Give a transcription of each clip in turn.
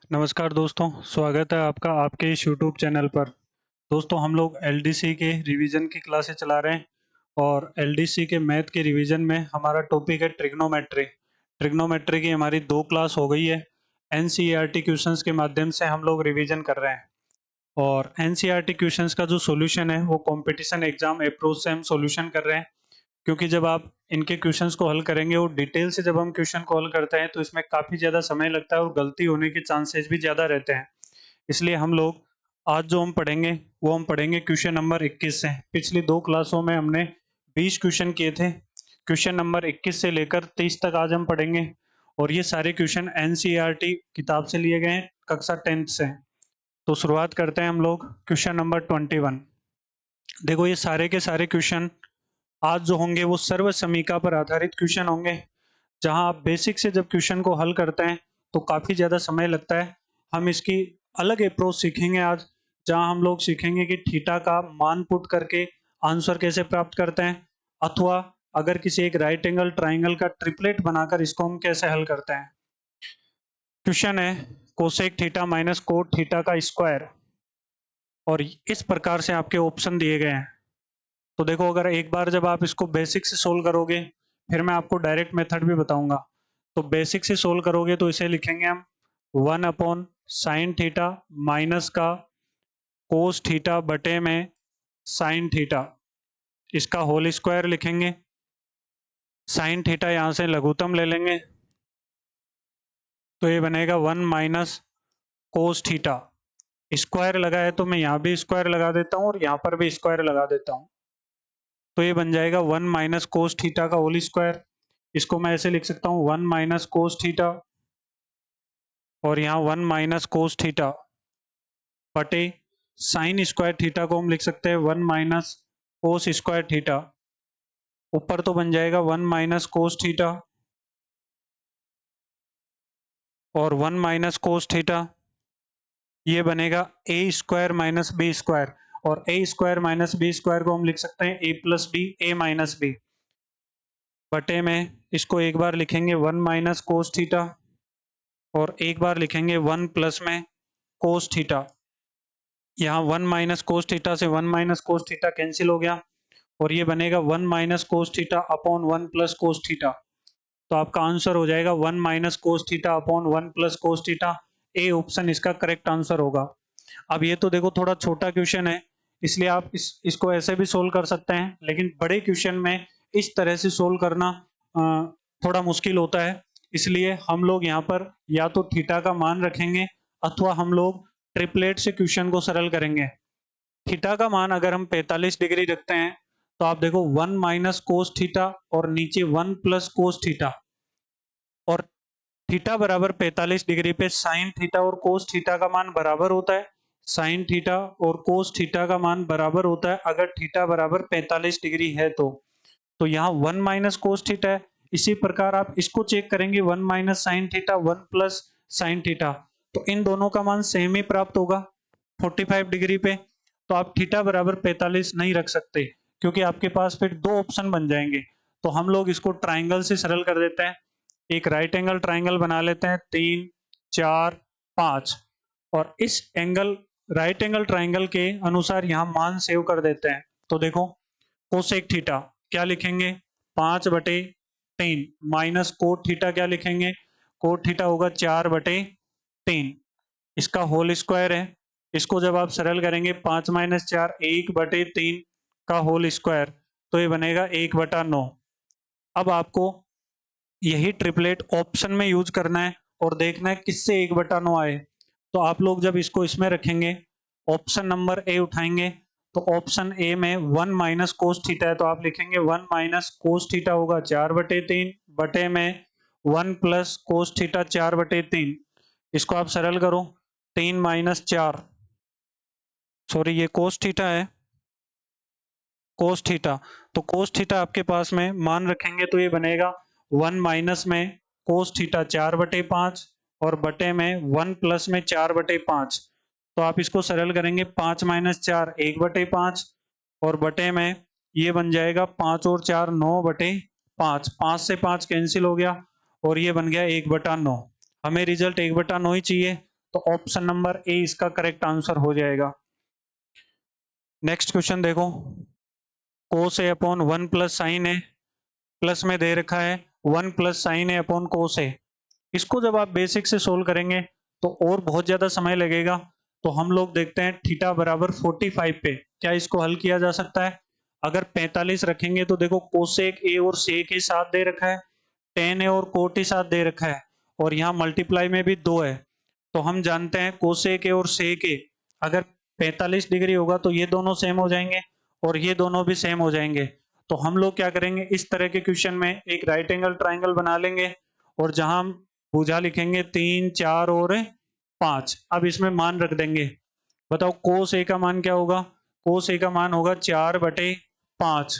नमस्कार दोस्तों, स्वागत है आपका आपके इस यूट्यूब चैनल पर। दोस्तों हम लोग एलडीसी के रिवीजन की क्लासेस चला रहे हैं और एलडीसी के मैथ के रिवीजन में हमारा टॉपिक है ट्रिग्नोमेट्री। ट्रिग्नोमेट्री की हमारी 2 क्लास हो गई है। एनसीईआरटी क्वेश्चंस के माध्यम से हम लोग रिवीजन कर रहे हैं और एनसीईआरटी क्वेश्चंस का जो सॉल्यूशन है वो कंपटीशन एग्जाम अप्रोच से हम सॉल्यूशन कर रहे हैं। क्योंकि जब आप इनके क्वेश्चंस को हल करेंगे और डिटेल से जब हम क्वेश्चन को हल करते हैं तो इसमें काफ़ी ज़्यादा समय लगता है और गलती होने के चांसेस भी ज़्यादा रहते हैं। इसलिए हम लोग आज जो हम पढ़ेंगे वो हम पढ़ेंगे क्वेश्चन नंबर 21 से। पिछली 2 क्लासों में हमने 20 क्वेश्चन किए थे। क्वेश्चन नंबर 21 से लेकर 30 तक आज हम पढ़ेंगे और ये सारे क्वेश्चन एनसीईआरटी किताब से लिए गए हैं, कक्षा 10th से। तो शुरुआत करते हैं हम लोग क्वेश्चन नंबर 21। देखो ये सारे के सारे क्वेश्चन आज जो होंगे वो सर्व समीका पर आधारित क्वेश्चन होंगे, जहां आप बेसिक से जब क्वेश्चन को हल करते हैं तो काफ़ी ज़्यादा समय लगता है। हम इसकी अलग अप्रोच सीखेंगे आज, जहां हम लोग सीखेंगे कि थीटा का मान पुट करके आंसर कैसे प्राप्त करते हैं, अथवा अगर किसी एक राइट एंगल ट्राइंगल का ट्रिपलेट बनाकर इसको हम कैसे हल करते हैं। क्वेश्चन है cosec theta minus cot theta का स्क्वायर और इस प्रकार से आपके ऑप्शन दिए गए हैं। तो देखो अगर एक बार जब आप इसको बेसिक से सोल्व करोगे, फिर मैं आपको डायरेक्ट मेथड भी बताऊंगा। तो बेसिक से सोल्व करोगे तो इसे लिखेंगे हम 1/sin थीटा माइनस का कोस थीटा बटे में साइन थीटा, इसका होल स्क्वायर लिखेंगे। साइन थीटा यहाँ से लघुत्तम ले लेंगे तो ये बनेगा 1 माइनस कोस थीटा। स्क्वायर लगा है तो मैं यहाँ भी स्क्वायर लगा देता हूँ और यहाँ पर भी स्क्वायर लगा देता हूँ। तो ये बन जाएगा 1 माइनस कोस थीटा का होल स्क्वायर। इसको मैं ऐसे लिख सकता हूँ 1 माइनस कोस थीटा और यहाँ 1 माइनस कोस थीटा बटे साइन स्क्वायर थीटा को हम लिख सकते हैं 1 माइनस कोस स्क्वायर थीटा। ऊपर तो बन जाएगा 1 माइनस कोस थीटा और 1 माइनस कोस थीटा, ये बनेगा ए स्क्वायर माइनस बी स्क्वायर और ए स्क्वायर माइनस बी स्क्वायर को हम लिख सकते हैं ए प्लस बी ए माइनस बी बटे में इसको एक बार लिखेंगे 1 माइनस कोस थीटा और एक बार लिखेंगे 1 प्लस में कोस थीटा। यहाँ 1 माइनस कोस थीटा से 1 माइनस कोस थीटा कैंसिल हो गया और ये बनेगा 1 minus cos theta upon 1 plus cos theta. तो आपका आंसर हो जाएगा 1 minus cos theta upon 1 plus cos theta. A option इसका करेक्ट आंसर होगा। अब ये तो देखो थोड़ा छोटा क्वेश्चन है, इसलिए आप इसको ऐसे भी सोल्व कर सकते हैं, लेकिन बड़े क्वेश्चन में इस तरह से सोल्व करना थोड़ा मुश्किल होता है। इसलिए हम लोग यहाँ पर या तो थीटा का मान रखेंगे अथवा हम लोग ट्रिपलेट से क्वेश्चन को सरल करेंगे। थीटा का मान अगर हम 45 डिग्री रखते हैं तो आप देखो 1 माइनस कोस थीटा और नीचे 1 प्लस कोस थीटा, और थीटा बराबर 45 डिग्री पे साइन थीटा और कोस थीटा का मान बराबर होता है। साइन थीटा और कोस थीटा का मान बराबर होता है अगर थीटा बराबर 45 डिग्री है तो यहाँ 1 माइनस कोस थीटा है। इसी प्रकार आप इसको चेक करेंगे 1 minus sine theta 1 plus sine theta, तो इन दोनों का मान सेम ही प्राप्त होगा 45 डिग्री पे। तो आप थीटा बराबर 45 नहीं रख सकते क्योंकि आपके पास फिर 2 ऑप्शन बन जाएंगे। तो हम लोग इसको ट्राइंगल से सरल कर देते हैं। एक राइट एंगल ट्राइंगल बना लेते हैं 3 4 5 और इस एंगल राइट एंगल ट्राइंगल के अनुसार यहाँ मान सेव कर देते हैं। तो देखो कोसेक थीटा क्या लिखेंगे 5/3 माइनस कोट थीटा क्या लिखेंगे, कोट थीटा होगा 4/3, इसका होल स्क्वायर है। इसको जब आप सरल करेंगे 5 माइनस 4 1/3 का होल स्क्वायर, तो ये बनेगा 1/9। अब आपको यही ट्रिपलेट ऑप्शन में यूज करना है और देखना है किससे 1/9 आए। तो आप लोग जब इसको इसमें रखेंगे, ऑप्शन नंबर ए उठाएंगे, तो ऑप्शन ए में 1 माइनस कोस थीटा है तो आप लिखेंगे 1 माइनस कोस थीटा होगा 4/3 बटे में 1 प्लस कोस थीटा 4/3। इसको आप सरल करो 3 माइनस 4, सॉरी ये कोस थीटा है, कोस थीटा, तो कोस थीटा आपके पास में मान रखेंगे तो ये बनेगा 1 माइनस में कोस थीटा 4/5 और बटे में 1 प्लस में 4/5। तो आप इसको सरल करेंगे 5 माइनस 4 1/5 और बटे में ये बन जाएगा 5 और 4 9/5, 5 से 5 कैंसिल हो गया और ये बन गया 1/9। हमें रिजल्ट 1/9 ही चाहिए, तो ऑप्शन नंबर ए इसका करेक्ट आंसर हो जाएगा। नेक्स्ट क्वेश्चन देखो, कोस ए अपॉन 1 प्लस साइन ए, प्लस में दे रखा है 1 प्लस साइन ए अपॉन कोस ए। इसको जब आप बेसिक से सोल्व करेंगे तो और बहुत ज्यादा समय लगेगा। तो हम लोग देखते हैं थीटा बराबर 45 पे क्या इसको हल किया जा सकता है। अगर 45 रखेंगे तो देखो कोसेक ए और सेक ए साथ दे रखा है, टेन ए और कोट ए साथ दे रखा है, और यहाँ मल्टीप्लाई में भी 2 है। तो हम जानते हैं कोसेक ए और सेक ए अगर 45 डिग्री होगा तो ये दोनों सेम हो जाएंगे और ये दोनों भी सेम हो जाएंगे। तो हम लोग क्या करेंगे, इस तरह के क्वेश्चन में एक राइट एंगल ट्राइंगल बना लेंगे और जहां हम भुजा लिखेंगे 3, 4 और 5। अब इसमें मान रख देंगे। बताओ कोस ए का मान क्या होगा। कोस ए का मान होगा 4/5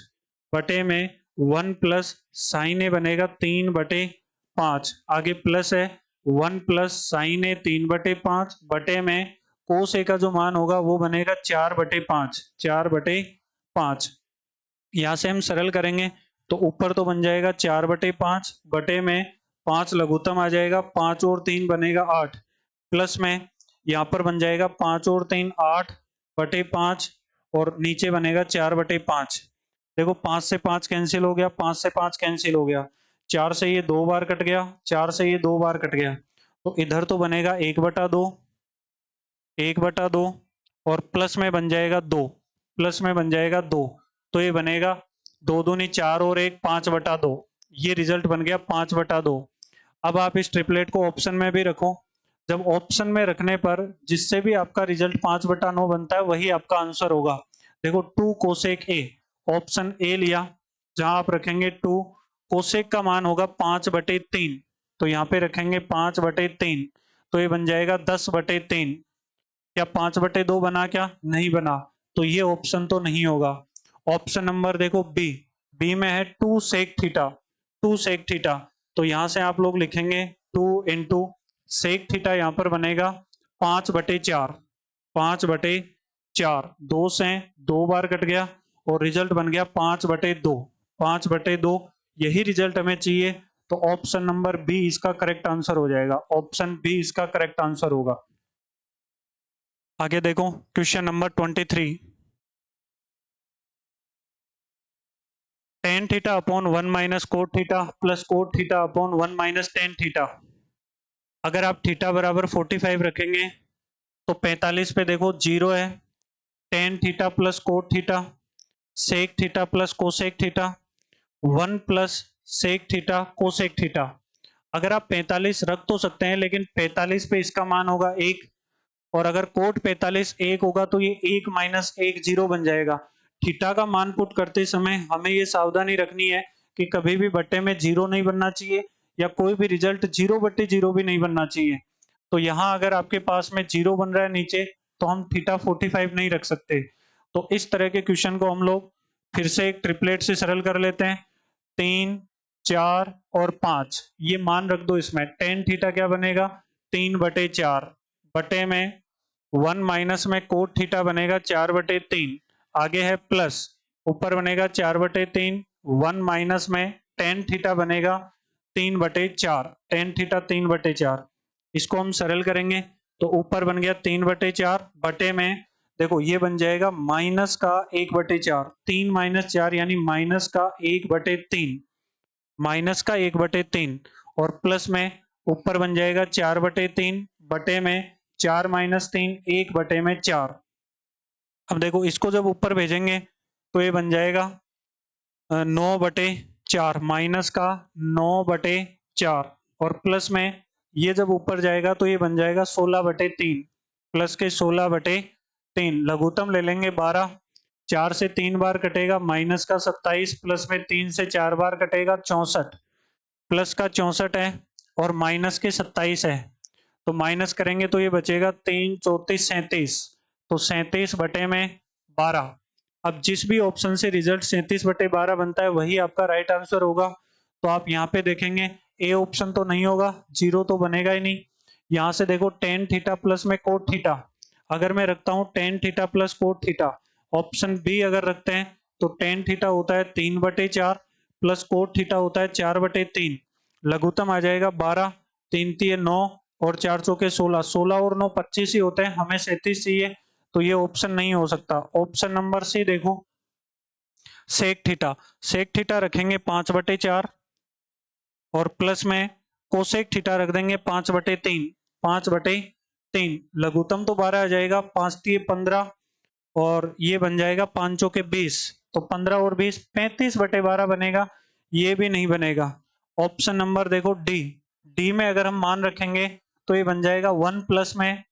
बटे में 1 प्लस साइन ए बनेगा 3/5, आगे प्लस है 1 प्लस साइन ए 3/5 बटे में कोस ए का जो मान होगा वो बनेगा 4/5, 4/5। यहाँ से हम सरल करेंगे तो ऊपर तो बन जाएगा 4/5 बटे में 5 लघुत्तम आ जाएगा, 5 और 3 बनेगा 8, प्लस में यहाँ पर बन जाएगा 5 और 3 8/5 और नीचे बनेगा 4/5। देखो 5 से 5 कैंसिल हो गया, 5 से 5 कैंसिल हो गया, 4 से ये 2 बार कट गया, 4 से ये 2 बार कट गया, तो इधर तो बनेगा 1/2, 1/2 और प्लस में बन जाएगा 2, प्लस में बन जाएगा 2, तो ये बनेगा 2 दूनी 4 और 1 5/2। ये रिजल्ट बन गया 5/2। अब आप इस ट्रिपलेट को ऑप्शन में भी रखो। जब ऑप्शन में रखने पर जिससे भी आपका रिजल्ट 5/9 बनता है वही आपका आंसर होगा। देखो 2 कोसेक ए, ऑप्शन ए लिया, जहां आप रखेंगे 2, कोसेक का मान होगा 5/3, तो यहाँ पे रखेंगे 5/3, तो ये बन जाएगा 10/3। क्या 5/2 बना, क्या नहीं बना, तो ये ऑप्शन तो नहीं होगा। ऑप्शन नंबर देखो बी, बी में है 2 सेक थीटा, 2 सेक थीटा, तो यहां से आप लोग लिखेंगे 2 इंटू सेक थीटा, यहां पर बनेगा 5/4, 5/4, 2 से 2 बार कट गया और रिजल्ट बन गया 5/2, 5/2। यही रिजल्ट हमें चाहिए, तो ऑप्शन नंबर बी इसका करेक्ट आंसर हो जाएगा, ऑप्शन बी इसका करेक्ट आंसर होगा। आगे देखो question number 23, tan theta upon 1 minus cot theta plus cot theta upon 1 minus tan theta. अगर आप थीटा बराबर 45 रखेंगे तो 45 पे देखो 0 है, tan theta plus cot theta, sec theta plus cosec theta, 1 plus sec theta cosec theta. अगर आप 45 रख तो सकते हैं लेकिन 45 पे इसका मान होगा 1, और अगर कोट 45 1 होगा तो ये 1 माइनस 1 0 बन जाएगा। थीटा का मान पुट करते समय हमें ये सावधानी रखनी है कि कभी भी बट्टे में 0 नहीं बनना चाहिए या कोई भी रिजल्ट 0/0 भी नहीं बनना चाहिए। तो यहाँ अगर आपके पास में 0 बन रहा है नीचे तो हम थीटा 45 नहीं रख सकते। तो इस तरह के क्वेश्चन को हम लोग फिर से एक ट्रिपलेट से सरल कर लेते हैं। 3, 4 और 5 ये मान रख दो इसमें। tan थीटा क्या बनेगा 3/4 बटे में 1 माइनस में कोट थीटा बनेगा 4/3, आगे है प्लस, ऊपर बनेगा 4/3, 1 माइनस में tan थीटा बनेगा 3/4, tan थीटा 3/4। इसको हम सरल करेंगे तो ऊपर बन गया 3/4 बटे में देखो ये बन जाएगा माइनस का 1/4, 3 माइनस 4 यानी माइनस का 1/3, माइनस का 1/3 और प्लस में ऊपर बन जाएगा 4/3 बटे में 4 माइनस 3 1/4। अब देखो इसको जब ऊपर भेजेंगे तो ये बन जाएगा 9/4, माइनस का 9/4 और प्लस में ये जब ऊपर जाएगा तो ये बन जाएगा 16/3, प्लस के 16/3, लघुत्तम ले लेंगे 12, 4 से 3 बार कटेगा माइनस का 27, प्लस में 3 से 4 बार कटेगा 64, प्लस का 64 है और माइनस के 27 है, तो माइनस करेंगे तो ये बचेगा 3 34 37, तो 37 बटे में 12। अब जिस भी ऑप्शन से रिजल्ट 37/12 बनता है वही आपका राइट आंसर होगा। तो आप यहाँ पे देखेंगे ए ऑप्शन तो नहीं होगा, 0 तो बनेगा ही नहीं। यहाँ से देखो tan थीटा प्लस में कोट थीटा, अगर मैं रखता हूँ tan theta plus cot theta, option B अगर रखते हैं तो tan थीटा होता है 3/4 प्लस कोट थीटा होता है 4/3, लघुत्तम आ जाएगा 12, 3 3 9, और 4 चौके 16, 16 और 9 25 ही होते हैं, हमें 37 चाहिए, तो ये ऑप्शन नहीं हो सकता। ऑप्शन नंबर सी देखो, सेक थीटा, सेक थीटा रखेंगे 5/4 और प्लस में कोसेक थीटा रख देंगे 5/3, 5/3, लघुत्तम तो 12 आ जाएगा, 5×3 = 15 और ये बन जाएगा 5 चौके 20, तो 15 और 20 35/12 बनेगा, ये भी नहीं बनेगा। ऑप्शन नंबर देखो डी, डी में अगर हम मान रखेंगे तो ये बन जाएगा 1 प्लस में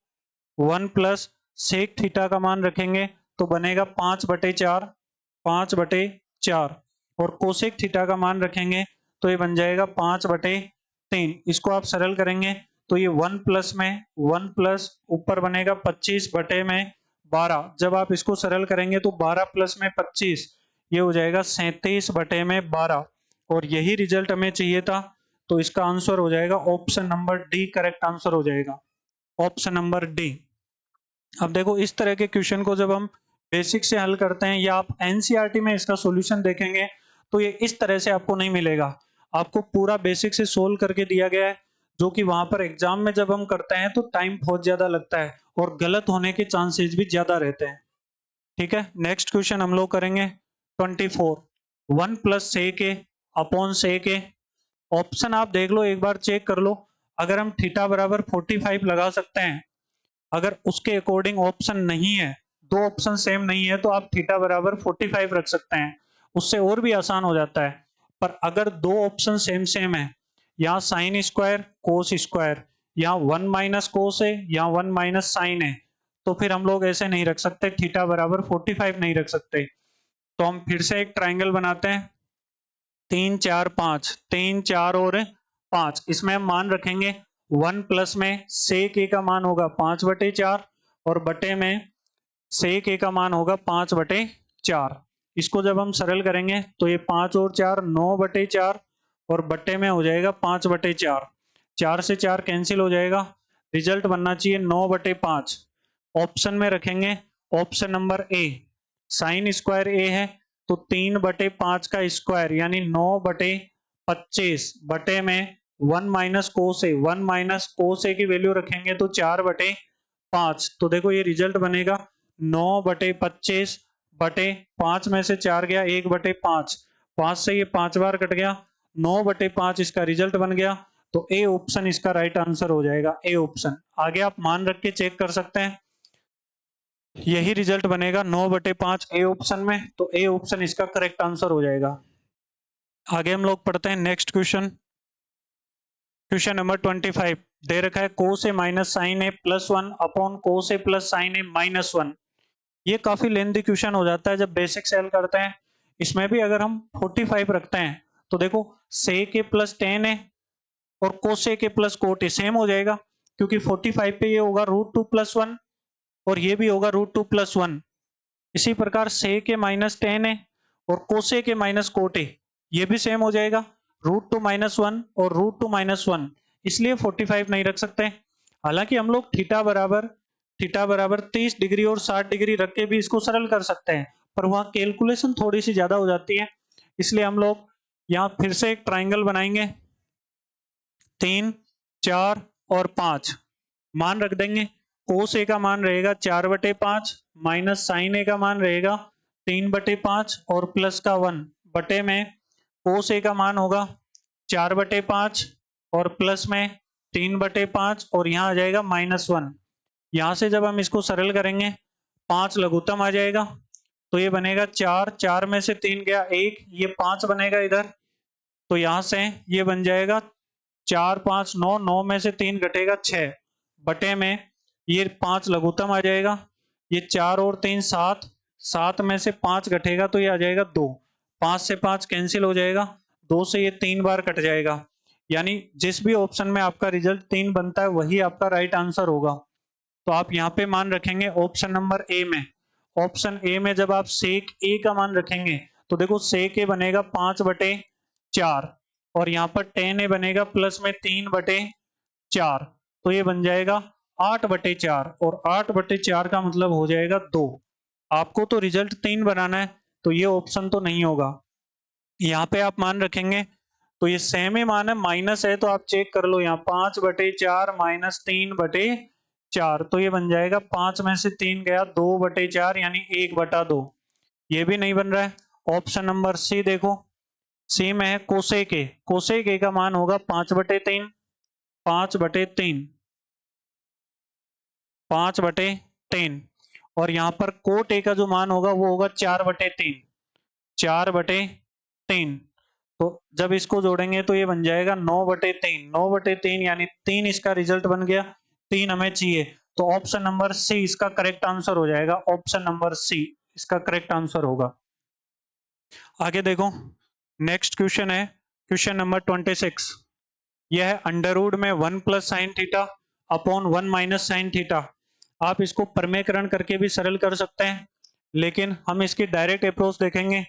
1 प्लस सेक थीटा का मान रखेंगे तो बनेगा 5/4, 5/4 और कोसेक थीटा का मान रखेंगे तो ये बन जाएगा 5/3। इसको आप सरल करेंगे तो ये 1 प्लस में 1 प्लस ऊपर बनेगा 25/12। जब आप इसको सरल करेंगे तो 12 प्लस में 25, ये हो जाएगा 37/12 और यही रिजल्ट हमें चाहिए था। तो इसका आंसर हो जाएगा option number D, correct answer हो जाएगा ऑप्शन नंबर डी। अब देखो इस तरह के क्वेश्चन को जब हम बेसिक से हल करते हैं या आप एनसीईआरटी में इसका सॉल्यूशन देखेंगे तो ये इस तरह से आपको नहीं मिलेगा, आपको पूरा बेसिक से सोल्व करके दिया गया है, जो कि वहां पर एग्जाम में जब हम करते हैं तो टाइम बहुत ज्यादा लगता है और गलत होने के चांसेस भी ज्यादा रहते हैं। ठीक है, नेक्स्ट क्वेश्चन हम लोग करेंगे 24, 1 + sec a upon sec a। Option आप देख लो, एक बार चेक कर लो, अगर हम थीटा बराबर 45 लगा सकते हैं, अगर उसके अकॉर्डिंग ऑप्शन नहीं है, दो ऑप्शन सेम नहीं है, तो आप थीटा बराबर 45 रख सकते हैं, उससे और भी आसान हो जाता है। पर अगर दो ऑप्शन सेम सेम है, यहाँ साइन स्क्वायर कोस स्क्वायर, यहाँ 1 माइनस कोस है, यहाँ 1 माइनस साइन है, तो फिर हम लोग ऐसे नहीं रख सकते, थीटा बराबर 45 नहीं रख सकते। तो हम फिर से एक ट्राइंगल बनाते हैं, 3 4 5, 3 4 और 5, इसमें हम मान रखेंगे 1 प्लस में सेक ए का मान होगा 5/4 और बटे में सेक ए का मान होगा 5/4। इसको जब हम सरल करेंगे तो ये 5 और 4 9/4 और बटे में हो जाएगा 5/4, 4 से 4 कैंसिल हो जाएगा, रिजल्ट बनना चाहिए 9/5। ऑप्शन में रखेंगे option number A, sine square A है तो 3/5 का स्क्वायर यानी 9/25 बटे में 1 माइनस कोस ए, 1 माइनस कोस ए की वैल्यू रखेंगे तो 4/5। तो देखो ये रिजल्ट बनेगा 9/25 बटे 5 में से 4 गया 1/5, 5 से ये 5 बार कट गया, 9/5 इसका रिजल्ट बन गया। तो ए ऑप्शन इसका राइट आंसर हो जाएगा, ए ऑप्शन। आगे आप मान रख के चेक कर सकते हैं, यही रिजल्ट बनेगा 9/5 ए ऑप्शन में, तो ए ऑप्शन इसका करेक्ट आंसर हो जाएगा। आगे हम लोग पढ़ते हैं नेक्स्ट क्वेश्चन, क्वेश्चन नंबर 25 दे रखा है कोस ए माइनस साइन ए +1 अपॉन कोस ए प्लस साइन ए -1। ये काफी लेंथी क्वेश्चन हो जाता है जब बेसिक से हल करते हैं। इसमें भी अगर हम 45 रखते हैं तो देखो सेक ए प्लस tan ए और cosec A plus cot A same हो जाएगा, क्योंकि 45 पे ये होगा √2 + 1 और ये भी होगा √2 + 1। इसी प्रकार सेक ए माइनस tan ए और cosec A minus cot A ये भी सेम हो जाएगा, √2 - 1 और √2 - 1, इसलिए 45 नहीं रख सकते। हालांकि हम लोग थीटा बराबर 30 डिग्री और 60 डिग्री रख के भी इसको सरल कर सकते हैं, पर वहां कैलकुलेशन थोड़ी सी ज्यादा हो जाती है, इसलिए हम लोग यहाँ फिर से एक ट्राइंगल बनाएंगे, 3 4 और 5 मान रख देंगे। कोस ए का मान रहेगा 4/5 माइनस साइन ए का मान रहेगा 3/5 और प्लस का 1 बटे में कोस ए का मान होगा 4/5 और प्लस में 3/5 और यहाँ आ जाएगा -1। यहाँ से जब हम इसको सरल करेंगे 5 लघुत्तम आ जाएगा, तो ये बनेगा 4, 4 में से 3 गया 1, ये 5 बनेगा इधर, तो यहाँ से ये बन जाएगा 4 5 9, 9 में से 3 घटेगा 6 बटे में ये 5 लघुत्तम आ जाएगा, ये 4 और 3 7, 7 में से 5 घटेगा तो ये आ जाएगा 2, 5 से 5 कैंसिल हो जाएगा, 2 से ये 3 बार कट जाएगा, यानी जिस भी ऑप्शन में आपका रिजल्ट 3 बनता है वही आपका राइट आंसर होगा। तो आप यहाँ पे मान रखेंगे ऑप्शन नंबर ए में। ऑप्शन ए में जब आप सेक ए का मान रखेंगे तो देखो सेक ए बनेगा 5/4 और यहाँ पर tan ए बनेगा प्लस में 3/4, तो ये बन जाएगा 8/4 और 8/4 का मतलब हो जाएगा 2। आपको तो रिजल्ट 3 बनाना है, तो ये ऑप्शन तो नहीं होगा। यहाँ पे आप मान रखेंगे तो ये सेम ही मान है, माइनस है तो आप चेक कर लो यहाँ 5/4 माइनस 3/4, तो ये बन जाएगा 5 में से 3 गया 2/4 यानी 1/2। ये भी नहीं बन रहा है। ऑप्शन नंबर सी देखो, सी में है कोसेक ए, कोसेक ए का मान होगा 5/3, 5/3, 5/3, और यहाँ पर कोट ए का जो मान होगा वो होगा 4/3, 4/3। तो जब इसको जोड़ेंगे तो ये बन जाएगा 9/3, 9/3 यानी 3 इसका रिजल्ट बन गया, 3 हमें चाहिए। तो ऑप्शन नंबर सी इसका करेक्ट आंसर हो जाएगा, ऑप्शन नंबर सी इसका करेक्ट आंसर होगा। आगे देखो, नेक्स्ट क्वेश्चन है क्वेश्चन नंबर 26। यह है अंडर रूट में 1 plus sine theta upon 1 minus sine theta. आप इसको परमेकरण करके भी सरल कर सकते हैं, लेकिन हम इसकी डायरेक्ट अप्रोच देखेंगे।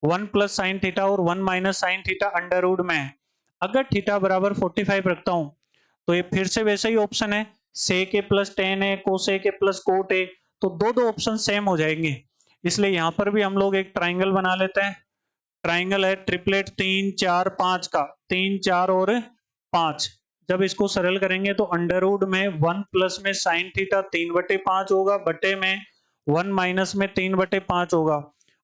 1 प्लस साइन थीटा और 1 minus sine theta under root में है। अगर थीटा बराबर 45 रखता हूं तो ये फिर से वैसे ही ऑप्शन है, sec A plus tan A, cosec A plus cot A, तो दो ऑप्शन सेम हो जाएंगे। इसलिए यहां पर भी हम लोग एक ट्राइंगल बना लेते हैं। ट्राइंगल है ट्रिपलेट 3 4 5 का, 3 4 और 5। जब इसको सरल करेंगे तो अंडर रूट में 1 प्लस में साइन थीटा 3/5 होगा, बटे में 1 माइनस में 3/5 होगा।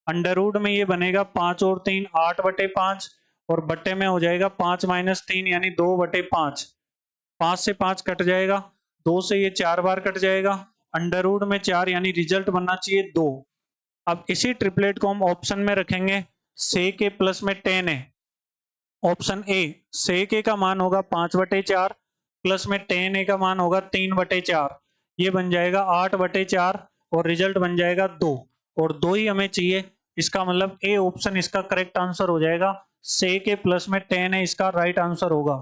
अंडर रूट में ये बनेगा 5 और 3 8/5, और बटे में हो जाएगा 5 माइनस 3 यानी 2/5। 5 से 5 कट जाएगा, 2 से ये 4 बार कट जाएगा, अंडर रूट में 4 यानी रिजल्ट बनना चाहिए 2। अब इसी ट्रिपलेट को हम ऑप्शन में रखेंगे, सेक ए प्लस में टेन ए। ऑप्शन ए, सेक ए का मान होगा 5/4 प्लस में टेन ए का मान होगा 3/4, ये बन जाएगा 8/4, और रिजल्ट बन जाएगा 2, और 2 ही हमें चाहिए। इसका मतलब ए ऑप्शन इसका करेक्ट आंसर हो जाएगा, सेक ए प्लस में टेन ए इसका राइट आंसर होगा।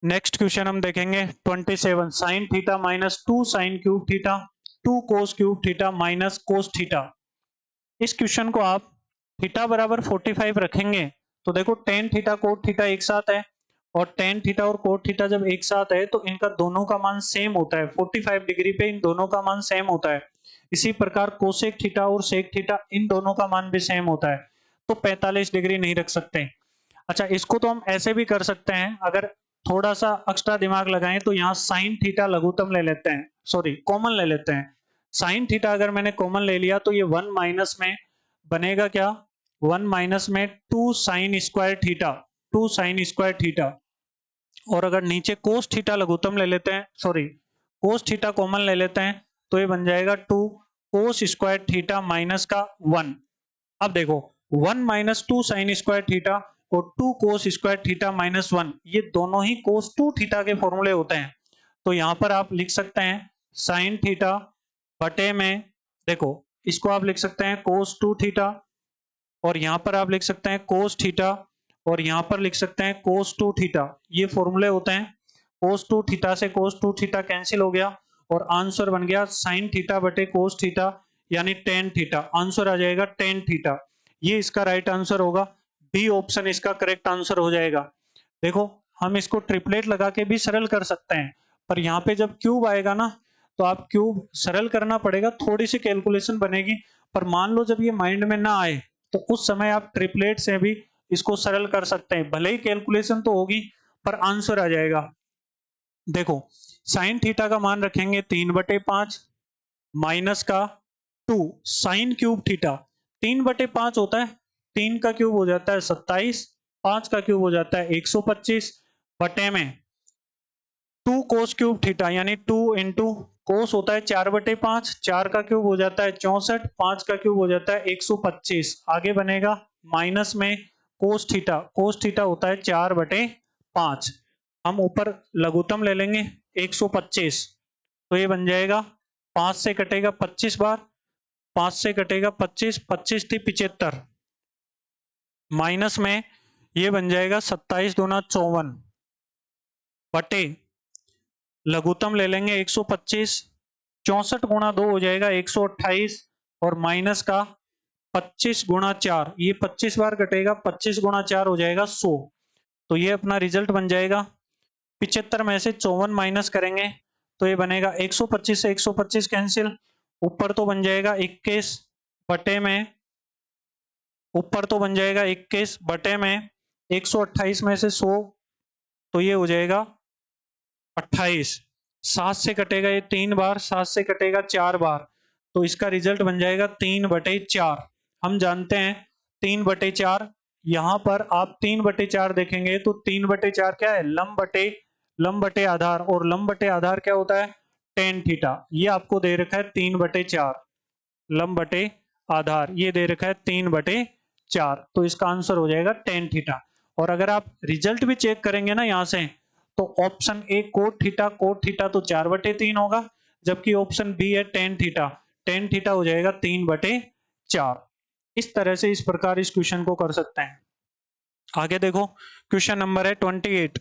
नेक्स्ट क्वेश्चन हम देखेंगे 27, sine theta minus 2 sine cube theta 2 cos cube theta minus cos theta. इस क्वेश्चन को आप थीटा बराबर 45 रखेंगे तो देखो टेन थीटा कोट थीटा एक साथ है, और टेन थीटा और कोट थीटा जब एक साथ है तो इनका दोनों का मान सेम होता है, 45 डिग्री पे इन दोनों का मान सेम होता है। इसी प्रकार कोसेक थीटा और सेक थीटा इन दोनों का मान भी सेम होता है, तो 45 डिग्री नहीं रख सकते। अच्छा, इसको तो हम ऐसे भी कर सकते हैं, अगर थोड़ा सा एक्स्ट्रा दिमाग लगाएं तो यहाँ साइन थीटा लघुत्तम ले लेते हैं, सॉरी कॉमन ले लेते हैं। साइन थीटा अगर मैंने कॉमन ले लिया तो ये 1 माइनस में बनेगा क्या, 1 माइनस में 2 sine square theta, 2 sine square theta. और अगर नीचे कोस थीटा लघुत्तम ले लेते हैं, सॉरी कोस थीटा कॉमन ले लेते हैं, तो ये बन जाएगा 2 कोस स्क्वायर थीटा माइनस का 1। अब देखो 1 माइनस 2 साइन स्क्वायर थीटा और 2 कोस स्क्वायर थीटा माइनस 1, ये दोनों ही कोस 2 थीटा के फॉर्मूले होते हैं। तो यहां पर आप लिख सकते हैं साइन थीटा बटे में, देखो इसको आप लिख सकते हैं कोस 2 थीटा, और यहां पर आप लिख सकते हैं कोस थीटा, और यहां पर लिख सकते हैं कोस 2 थीटा। ये फॉर्मूले होते हैं। कोस 2 थीटा से कोस 2 थीटा कैंसिल हो गया, और आंसर बन गया साइन थीटा बटे कोस थीटा यानी टेन थीटा। आंसर आ जाएगा टेन थीटा, ये इसका राइट आंसर होगा। बी ऑप्शन इसका करेक्ट आंसर हो जाएगा। देखो हम इसको ट्रिपलेट लगा के भी सरल कर सकते हैं, पर यहाँ पे जब क्यूब आएगा ना तो आप क्यूब सरल करना पड़ेगा, थोड़ी सी कैलकुलेशन बनेगी। पर मान लो जब ये माइंड में ना आए तो उस समय आप ट्रिपलेट से भी इसको सरल कर सकते हैं, भले ही कैलकुलेशन तो होगी पर आंसर आ जाएगा। देखो साइन थीटा का मान रखेंगे 3/5 माइनस का 2 साइन क्यूब थीटा, 3/5 होता है, 3 का क्यूब हो जाता है 27, 5 का क्यूब हो जाता है 125, बटे में 2 कोस क्यूब थीटा यानी 2 इंटू कोस होता है 4/5, 4 का क्यूब हो जाता है 64, 5 का क्यूब हो जाता है 125। आगे बनेगा माइनस में कोस थीटा, कोस थीटा होता है 4/5। हम ऊपर लघुत्तम ले लेंगे 125, तो ये बन जाएगा 5 से कटेगा 25 बार, 5 से कटेगा 25, 25 थी 75, माइनस में ये बन जाएगा 27 दूना 54, बटे लघुत्तम ले लेंगे 125, 64 गुणा 2 हो जाएगा 128, और माइनस का 25 गुणा 4, ये 25 बार कटेगा, 25 गुणा 4 हो जाएगा 100। तो ये अपना रिजल्ट बन जाएगा। 75 में से 54 माइनस करेंगे तो ये बनेगा 125 से 125 कैंसिल, ऊपर तो बन जाएगा 21 बटे में, ऊपर तो बन जाएगा 21 बटे में 128 में से 100 तो ये हो जाएगा 28। 7 से कटेगा ये 3 बार, 7 से कटेगा 4 बार, तो इसका रिजल्ट बन जाएगा 3/4। हम जानते हैं 3/4, यहां पर आप 3/4 देखेंगे तो 3/4 क्या है, लंब बटे आधार, और लंब बटे आधार क्या होता है, टेन थीटा। ये आपको दे रखा है 3/4, लंब बटे आधार ये दे रखा है 3/4, तो इसका आंसर हो जाएगा टेन थीटा। और अगर आप रिजल्ट भी चेक करेंगे ना यहां से, तो ऑप्शन ए कोट थीटा तो 4/3 होगा, जबकि ऑप्शन बी है टेन थीटा हो जाएगा 3/4। इस तरह से इस प्रकार इस क्वेश्चन को कर सकते हैं। आगे देखो, क्वेश्चन नंबर है 28।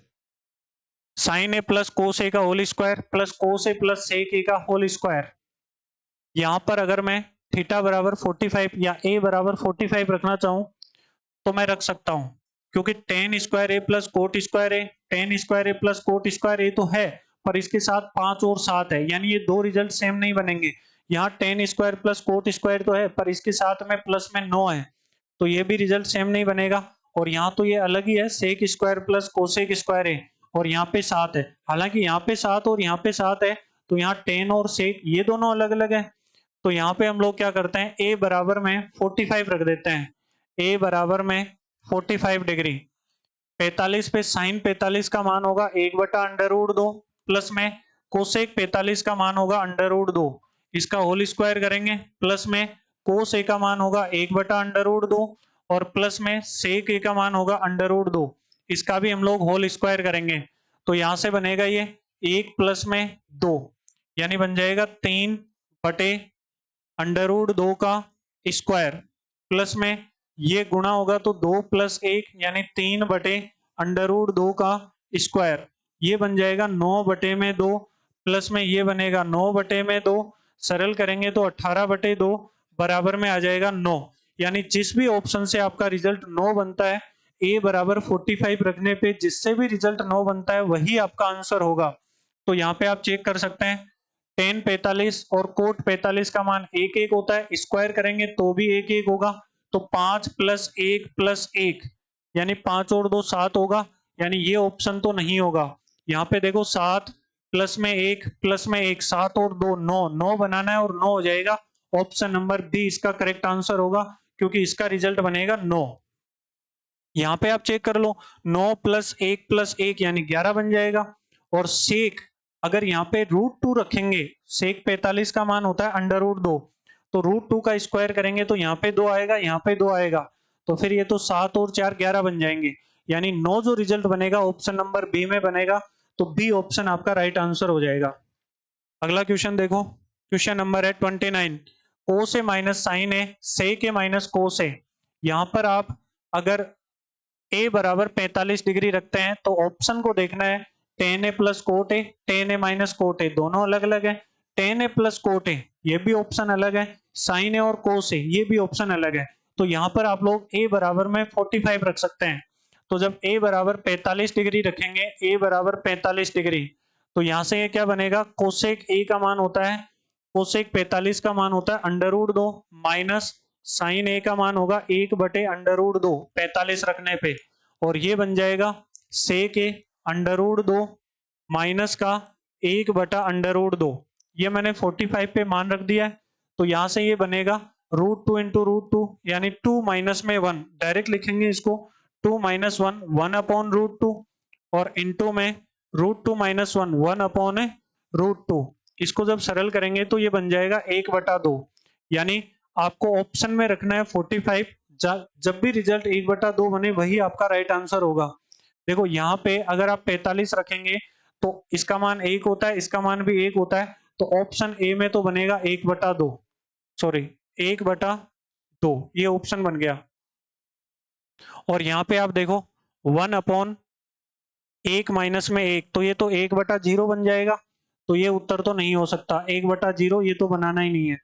साइन ए प्लस कोस ए का होल स्क्वायर प्लस कोस ए प्लस सेक ए का होल स्क्वायर। यहां पर अगर मैं थीटा बराबर 45 या ए बराबर 45 रखना चाहूं तो मैं रख सकता हूं, क्योंकि टेन स्क्वायर ए प्लस कोट स्क्वायर ए, टेन स्क्वायर ए प्लस कोट स्क्वायर ए तो है, पर इसके साथ 5 और 7 है, यानी ये दो रिजल्ट सेम नहीं बनेंगे। यहाँ ten square plus coat square तो है, पर इसके साथ में प्लस में 9 है, तो ये भी रिजल्ट सेम नहीं बनेगा। और यहाँ तो ये अलग ही है, sec square plus cosec square है, और यहाँ पे 7 है। हालांकि यहाँ पे 7 और यहाँ पे 7 है, तो यहाँ टेन और सेक ये दोनों अलग अलग है। तो यहाँ पे हम लोग क्या करते हैं, ए बराबर में 45 रख देते हैं। ए बराबर में 45 डिग्री, 45 पे साइन 45 का मान होगा 1/√2, प्लस में कोसेक 45 का मान होगा √2, इसका होल स्क्वायर करेंगे, प्लस में कोस ए का मान होगा 1/√2, और प्लस में सेक ए का मान होगा √2, इसका भी हम लोग होल स्क्वायर करेंगे। तो यहां से बनेगा ये 1 प्लस में 2, यानी बन जाएगा 3/√2 का स्क्वायर, प्लस में ये गुणा होगा तो 2 + 1 यानी 3/√2 का स्क्वायर, ये बन जाएगा 9/2, प्लस में ये बनेगा 9/2, सरल करेंगे तो 18/2 बराबर में आ जाएगा 9। यानी जिस भी ऑप्शन से आपका रिजल्ट 9 बनता है, ए बराबर 45 रखने पे जिससे भी रिजल्ट 9 बनता है वही आपका आंसर होगा। तो यहाँ पे आप चेक कर सकते हैं, टेन 45 और कोट 45 का मान 1 होता है, स्क्वायर करेंगे तो भी 1 होगा, तो 5 + 1 + 1 यानी 5 और 2 7 होगा, यानी ये ऑप्शन तो नहीं होगा। यहाँ पे देखो 7 प्लस में 1 प्लस में 1 7 और 2 9, 9 बनाना है और 9 हो जाएगा। ऑप्शन नंबर बी इसका करेक्ट आंसर होगा, क्योंकि इसका रिजल्ट बनेगा 9। यहाँ पे आप चेक कर लो, 9 + 1 + 1 यानी 11 बन जाएगा। और सेक अगर यहाँ पे √2 रखेंगे, सेक 45 का मान होता है √2, तो √2 का स्क्वायर करेंगे तो यहाँ पे 2 आएगा, यहाँ पे 2 आएगा, तो फिर ये तो 7 और 4 11 बन जाएंगे, यानी 9 जो रिजल्ट बनेगा ऑप्शन नंबर बी में बनेगा, तो बी ऑप्शन आपका राइट आंसर हो जाएगा। अगला क्वेश्चन देखो, क्वेश्चन नंबर है 29। कोस ए माइनस साइन ए सेक ए माइनस कोस ए। यहाँ पर आप अगर ए बराबर 45 डिग्री रखते हैं तो ऑप्शन को देखना है, ten A plus cot A, ten A minus cot A, दोनों अलग अलग है। टेन ए प्लस कोट ए ये भी ऑप्शन अलग है, साइन ए और कोस ए ये भी ऑप्शन अलग है। तो यहाँ पर आप लोग ए बराबर में 45 रख सकते हैं। तो जब ए बराबर 45 डिग्री रखेंगे, ए बराबर 45 डिग्री, तो यहाँ से ये क्या बनेगा, कोसेक ए का मान होता है, कोसेक 45 का मान होता है √2 माइनस साइन ए का मान होगा 1/√2 45 रखने पे, और ये बन जाएगा सेक ए √2 माइनस का 1/√2। ये मैंने 45 पे मान रख दिया है, तो यहां से ये बनेगा √2 × √2 यानी 2 माइनस में 1, डायरेक्ट लिखेंगे इसको 2 - 1 1/√2, और इंटू में √2 - 1 1/√2। इसको जब सरल करेंगे तो ये बन जाएगा 1/2, यानी आपको ऑप्शन में रखना है 45, जब भी रिजल्ट 1/2 बने वही आपका राइट आंसर होगा। देखो यहाँ पे अगर आप 45 रखेंगे तो इसका मान 1 होता है, इसका मान भी 1 होता है, तो ऑप्शन ए में तो बनेगा 1/2, सॉरी 1/2, ये ऑप्शन बन गया। और यहाँ पे आप देखो 1/1 माइनस में 1, तो ये तो 1/0 बन जाएगा, तो ये उत्तर तो नहीं हो सकता, 1/0 ये तो बनाना ही नहीं है।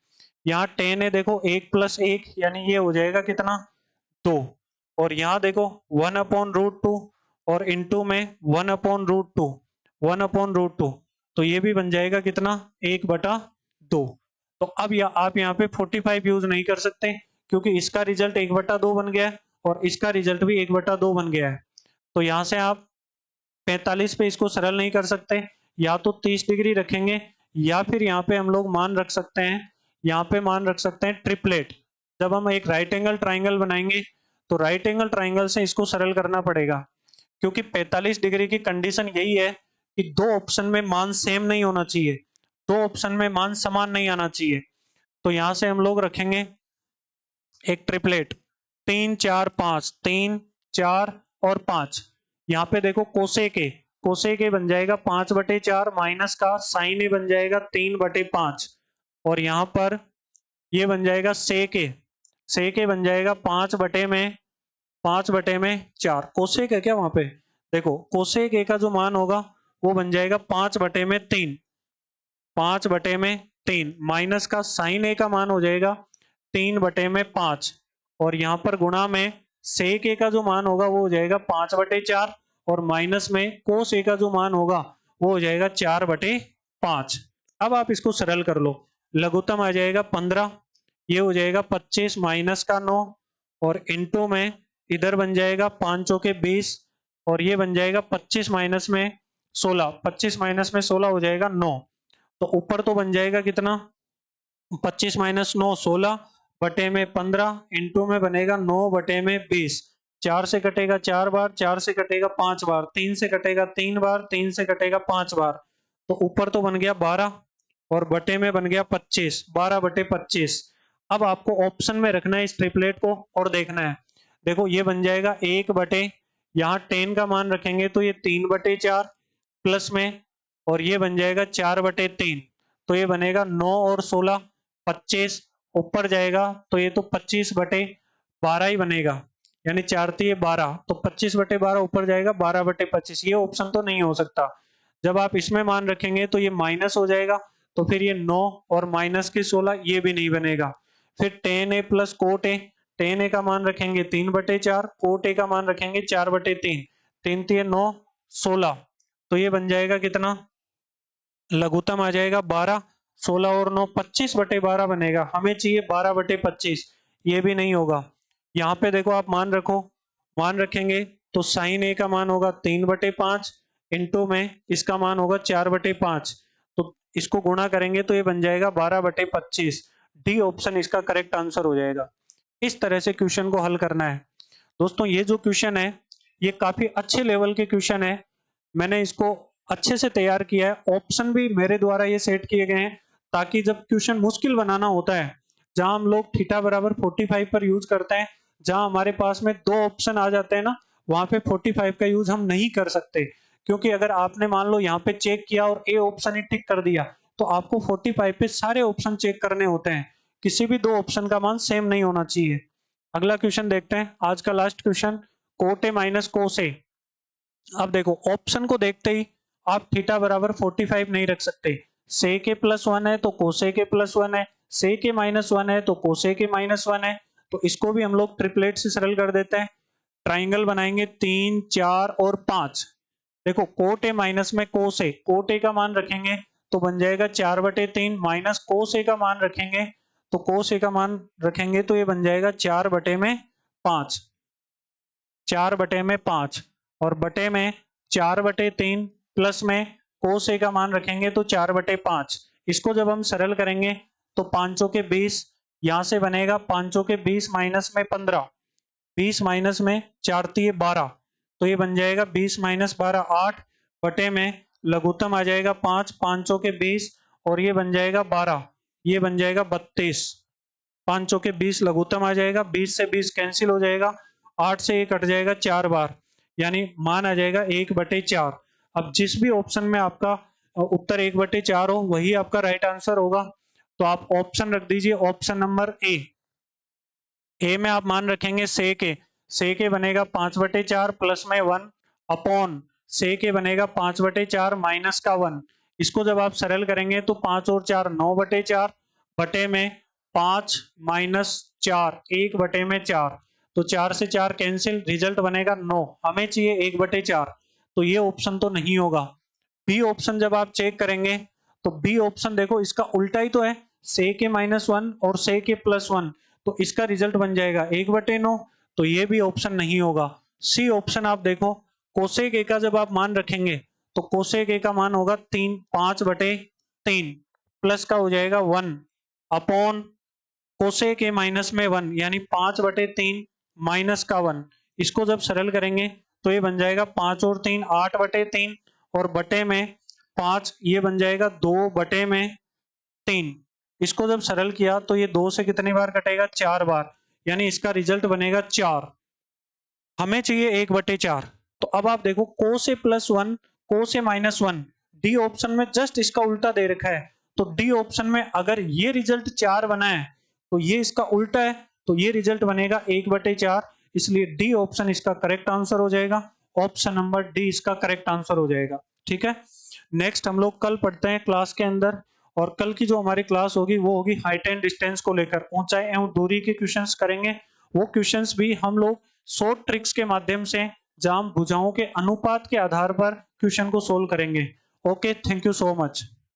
यहाँ 10 है, देखो 1 + 1 यानी ये हो जाएगा कितना 2, और यहाँ देखो 1/√2 और इंटू में 1/√2 1/√2, तो ये भी बन जाएगा कितना 1/2। तो अब आप यहाँ पे 45 यूज नहीं कर सकते, क्योंकि इसका रिजल्ट 1/2 बन गया है और इसका रिजल्ट भी 1/2 बन गया है। तो यहाँ से आप 45 पे इसको सरल नहीं कर सकते, या तो 30 डिग्री रखेंगे, या फिर यहाँ पे हम लोग मान रख सकते हैं, यहाँ पे मान रख सकते हैं ट्रिपलेट। जब हम एक राइट एंगल ट्राइंगल बनाएंगे तो राइट एंगल ट्राइंगल से इसको सरल करना पड़ेगा, क्योंकि 45 डिग्री की कंडीशन यही है कि दो ऑप्शन में मान सेम नहीं होना चाहिए, दो ऑप्शन में मान समान नहीं आना चाहिए। तो यहां से हम लोग रखेंगे एक ट्रिपलेट, 3 4 5, 3 4 और 5। यहाँ पे देखो कोसेक ए, कोसेक ए बन जाएगा 5/4 माइनस का साइन ए बन जाएगा 3/5, और यहाँ पर ये बन जाएगा सेक ए, सेक ए बन जाएगा 5/4। कोसेक है क्या वहां पे, देखो कोसेक ए का जो मान होगा वो बन जाएगा 5/3, 5/3 माइनस का साइन ए का मान हो जाएगा 3/5, और यहाँ पर गुणा में सेक ए का जो मान होगा वो हो जाएगा 5/4, और माइनस में कोस ए का जो मान होगा वो हो जाएगा 4/5। अब आप इसको सरल कर लो, लघुत्तम आ जाएगा 15, ये हो जाएगा 25 माइनस का 9, और इनटू में इधर बन जाएगा 5 चौके 20, और ये बन जाएगा 25 माइनस में 16, 25 माइनस में 16 हो जाएगा 9। तो ऊपर तो बन जाएगा कितना, 25 माइनस 9 16 बटे में 15, इंटू में बनेगा 9 बटे में 20, 4 से कटेगा 4 बार, 4 से कटेगा 5 बार, 3 से कटेगा 3 बार, 3 से कटेगा 5 बार। तो ऊपर तो बन गया 12 और बटे में बन गया 25, 12/25। अब आपको ऑप्शन में रखना है इस ट्रिपलेट को और देखना है, देखो ये बन जाएगा 1 बटे, यहाँ 10 का मान रखेंगे तो ये 3/4 प्लस में, और ये बन जाएगा 4/3, तो ये बनेगा 9 और 16 25, ऊपर जाएगा तो ये तो 25/12 ही बनेगा, यानी 4×3=12, तो 25/12 ऊपर जाएगा 12/25। ये ऑप्शन तो नहीं हो सकता। जब आप इसमें मान रखेंगे तो ये माइनस हो जाएगा, तो फिर ये 9 और माइनस के 16 ये भी नहीं बनेगा। फिर tan a plus cot A, tan a का मान रखेंगे 3/4, कोट ए का मान रखेंगे 4/3, 3×3=9 16, तो ये बन जाएगा कितना, लघुत्तम आ जाएगा 12, 16 और 9 25/12 बनेगा, हमें चाहिए 12/25, ये भी नहीं होगा। यहाँ पे देखो आप मान रखो, मान रखेंगे तो साइन ए का मान होगा 3/5, इंटू में इसका मान होगा 4/5, तो इसको गुणा करेंगे तो ये बन जाएगा 12/25। डी ऑप्शन इसका करेक्ट आंसर हो जाएगा। इस तरह से क्वेश्चन को हल करना है। दोस्तों ये जो क्वेश्चन है ये काफी अच्छे लेवल के क्वेश्चन है, मैंने इसको अच्छे से तैयार किया है, ऑप्शन भी मेरे द्वारा ये सेट किए गए हैं ताकि जब क्वेश्चन मुश्किल बनाना होता है, जहां हम लोग थीटा बराबर 45 पर यूज करते हैं, जहां हमारे पास में दो ऑप्शन आ जाते हैं ना, वहां पे 45 का यूज हम नहीं कर सकते, क्योंकि अगर आपने मान लो यहाँ पे चेक किया और ए ऑप्शन ही टिक कर दिया तो आपको 45 पे सारे ऑप्शन चेक करने होते हैं, किसी भी दो ऑप्शन का मान सेम नहीं होना चाहिए। अगला क्वेश्चन देखते हैं, आज का last question, cot A minus cos A. अब देखो ऑप्शन को देखते ही आप थीटा बराबर 45 नहीं रख सकते, से के +1 है तो कोसे के +1 है, से के -1 है तो कोसे के -1 है, तो इसको भी हम लोग ट्रिपलेट से सरल कर देते हैं। ट्राइंगल बनाएंगे 3 4 और 5। देखो कोट ए माइनस में कोस ए, कोट ए का मान रखेंगे तो बन जाएगा 4/3, माइनस कोस ए का मान रखेंगे तो कोस ए का मान रखेंगे तो ये बन जाएगा 4/5, 4/5, और बटे में 4/3 प्लस में कोस ए का मान रखेंगे तो 4/5। इसको जब हम सरल करेंगे तो 5 के 20, यहां से बनेगा 5 के 20 माइनस में 15, 20 माइनस में 4×3=12, तो ये बन जाएगा 20 माइनस 12 8, बटे में लघुत्तम आ जाएगा 5, 5 के 20, और ये बन जाएगा 12, ये बन जाएगा 32, 5 के 20 लघुत्तम आ जाएगा, 20 से 20 कैंसिल हो जाएगा, 8 से ये कट जाएगा 4 बार, यानी मान आ जाएगा 1/4। अब जिस भी ऑप्शन में आपका उत्तर 1/4 हो वही आपका राइट आंसर होगा, तो आप ऑप्शन रख दीजिए, ऑप्शन नंबर ए में आप मान रखेंगे से के बनेगा 5/4 प्लस में 1 अपॉन से के बनेगा 5/4 माइनस का 1। इसको जब आप सरल करेंगे तो 5 और 4 9/4, बटे में 5 माइनस 4 1/4, तो 4 से 4 कैंसिल, रिजल्ट बनेगा 9, हमें चाहिए 1/4, तो ये ऑप्शन तो नहीं होगा। बी ऑप्शन जब आप चेक करेंगे तो बी ऑप्शन देखो इसका उल्टा ही तो है, से के -1 और से के +1, तो इसका रिजल्ट बन जाएगा 1/9, तो ये भी ऑप्शन नहीं होगा। सी ऑप्शन आप देखो, कोसेक ए का जब आप मान रखेंगे तो कोसेक ए का मान होगा 5/3 प्लस का हो जाएगा 1 अपॉन कोसेक ए माइनस में 1 यानी 5/3 माइनस का 1। इसको जब सरल करेंगे तो ये बन जाएगा 5 और 3 8/3 और बटे में 5 ये बन जाएगा 2/3। इसको जब सरल किया तो ये 2 से कितनी बार कटेगा 4 बार, यानी इसका रिजल्ट बनेगा 4। हमें चाहिए 1/4। तो अब आप देखो को से +1 को से -1 डी ऑप्शन में जस्ट इसका उल्टा दे रखा है। तो डी ऑप्शन में अगर ये रिजल्ट 4 बना है तो ये इसका उल्टा है, तो ये रिजल्ट बनेगा 1/4। इसलिए डी ऑप्शन इसका करेक्ट आंसर हो जाएगा। ऑप्शन नंबर डी इसका करेक्ट आंसर हो जाएगा। ठीक है, नेक्स्ट हम लोग कल पढ़ते हैं क्लास के अंदर, और कल की जो हमारी क्लास होगी वो होगी हाइट एंड डिस्टेंस को लेकर, ऊंचाई एवं दूरी के क्वेश्चंस करेंगे। वो क्वेश्चंस भी हम लोग शॉर्ट ट्रिक्स के माध्यम से जाम भुजाओं के अनुपात के आधार पर क्वेश्चन को सोल्व करेंगे। Okay, thank you so much.